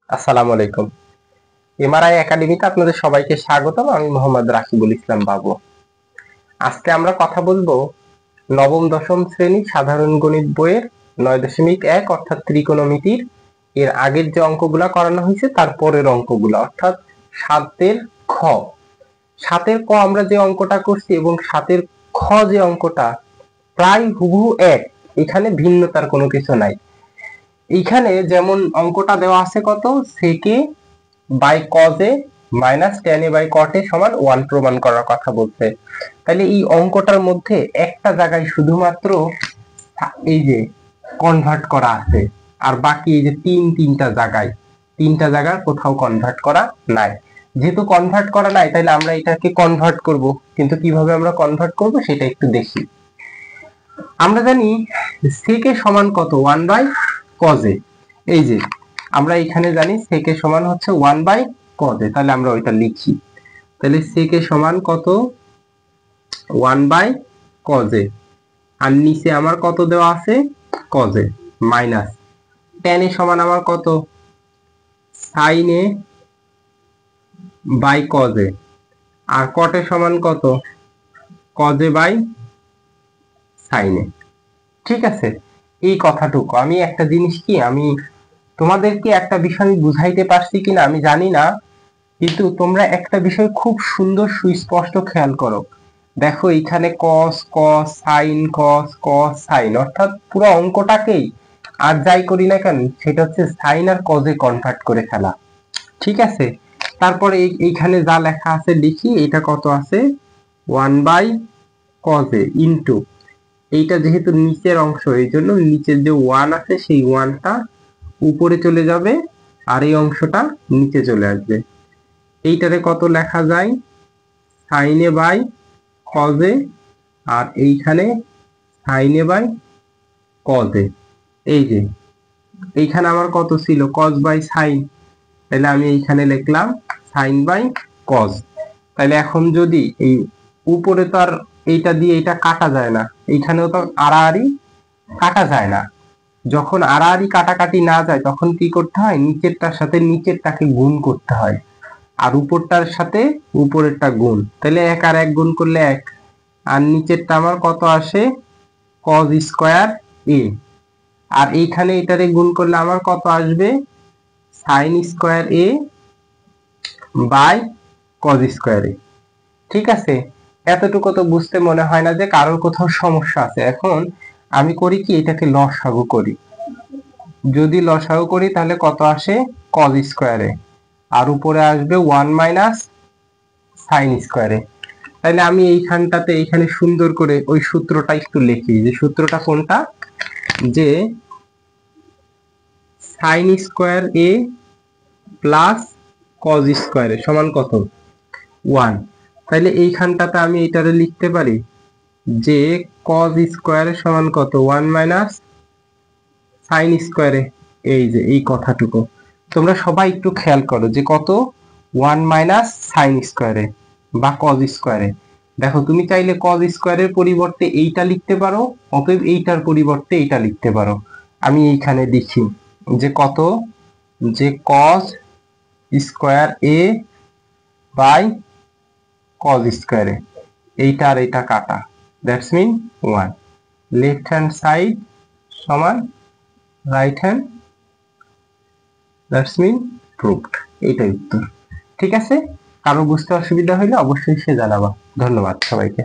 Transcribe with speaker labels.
Speaker 1: আসসালামু আলাইকুম। এমআরআই একাডেমিতে আপনাদের সবাইকে স্বাগতম। আমি মোহাম্মদ রাকিবুল ইসলাম বাবু। আজকে আমরা কথা বলবো নবম দশম শ্রেণী সাধারণ গণিত বইয়ের 9.1 অর্থাৎ ত্রিকোণমিতির এর আগের যে অঙ্কগুলা করানো হয়েছে তার পরের অঙ্কগুলা অর্থাৎ 7 খ। 7 ক আমরা যে অঙ্কটা করছি এবং 7 খ যে অঙ্কটা প্রায় হুবহু এক, এখানে ভিন্নতার কোনো কিছু নাই। এইখানে যেমন অঙ্কটা দেওয়া আছে কত, sec by cos A minus tan A by cot A সমান 1 প্রমাণ করার কথা বলছে। তাহলে এই অঙ্কটার মধ্যে একটা জায়গায় শুধুমাত্র এই যে কনভার্ট করা আছে, আর বাকি এই যে তিনটা জায়গায় কোথাও কনভার্ট করা নাই। যেহেতু কনভার্ট করা নাই তাহলে আমরা এটাকে কনভার্ট করব, কিন্তু কিভাবে আমরা কনভার্ট করব সেটা একটু দেখি। আমরা জানি সেকে সমান কত, 1 বাই কজ এ। এই যে আমরা এখানে জানি সেকে সমান হচ্ছে 1 বাই কজ এ, তাহলে আমরা ওইটা লিখি। তাহলে সেকে সমান কত, 1 বাই কজ এ, আর নিচে আমার কত দেওয়া আছে, cos A, minus tan A সমান আমার কত, sin A by cos A, আর কট এ সমান কত, cos A by sin A. ঠিক আছে, এই কথাটুকু। আমি একটা জিনিস কি, আমি তোমাদেরকে একটা বিষয় বুঝাইতে পারছি কিনা আমি জানি না, কিন্তু তোমরা একটা বিষয় খুব সুন্দর সুস্পষ্ট খেয়াল করো। দেখো এখানে cos cos sin cos cos sin, অর্থাৎ পুরো অঙ্কটাকেই আর যাই করি না কেন সেটা হচ্ছে sin আর cos এ কনভার্ট করে ফেলা। ঠিক আছে, তারপরে এইখানে যা লেখা আছে লিখি। এটা কত আছে, 1 বাই cos এ ইনটু, এইটা যেহেতু নিচের অংশ এই জন্য নিচের যে 1 আছে সেই 1টা উপরে চলে যাবে আর এই অংশটা নিচে চলে আসবে। এইটারে কত লেখা যায়, sin এ বাই cos এ, আর এইখানে sin এ বাই cos এ। এই যে এইখানে আমার কত ছিল, cos বাই sin, তাহলে আমি এইখানে লিখলাম sin বাই cos। তাহলে এখন যদি এই উপরে তো আর এইটা দিয়ে এটা কাটা যায় না, এইখানেও তো আড়াআড়ি কাটা যায় না। যখন আড়াআড়ি কাটাকাটি না যায় তখন কি করতে হয়, নিচেরটার সাথে নিচেরটাকে গুণ করতে হয়, আর উপরটার সাথে উপরেরটা গুণ। তাহলে 1 আর 1 গুণ করলে 1, আর নিচেরটা আমার কত আসে, cos স্কয়ার a, আর এইখানে এটারে গুণ করলে আমার কত আসবে, sin square a by cos square a। ঠিক আছে, এতটুকু তো বুঝতে মনে হয় না যে কারোর কোথাও সমস্যা আছে। এখন আমি করি কি, এটাকে লসাগু করি। যদি লসাগু করি তাহলে কত আসে, cos স্কয়ার a, আর উপরে আসবে 1 মাইনাস sin স্কয়ার a। তাহলে আমি এইখানটাতে এইখানে সুন্দর করে ওই সূত্রটা একটু লিখি। যে সূত্রটা কোনটা, যে sin square a plus cos square a সমান কত, 1। তাহলে এইখানটাতে আমি এটারে লিখতে পারি যে cos স্কয়ার a সমান কত, 1 মাইনাস sin স্কয়ার a। এই যে এই কথাটুকু তোমরা সবাই একটু খেয়াল করো যে কত, 1 মাইনাস sin স্কয়ার a বা cos স্কয়ার a। দেখো তুমি চাইলে cos স্কয়ার এর পরিবর্তে এইটা লিখতে পারো, অতএব এইটার পরিবর্তে এইটা লিখতে পারো। আমি এইখানে লিখি যে কত, যে cos square a by cos square a, এইটা আর এইটা কাটা, that's mean 1। Left hand side সমান right hand, that's mean proved. এইটাই উত্তর। ঠিক আছে, কারো বুঝতে অসুবিধা হলে অবশ্যই সে জানাবা। ধন্যবাদ সবাইকে।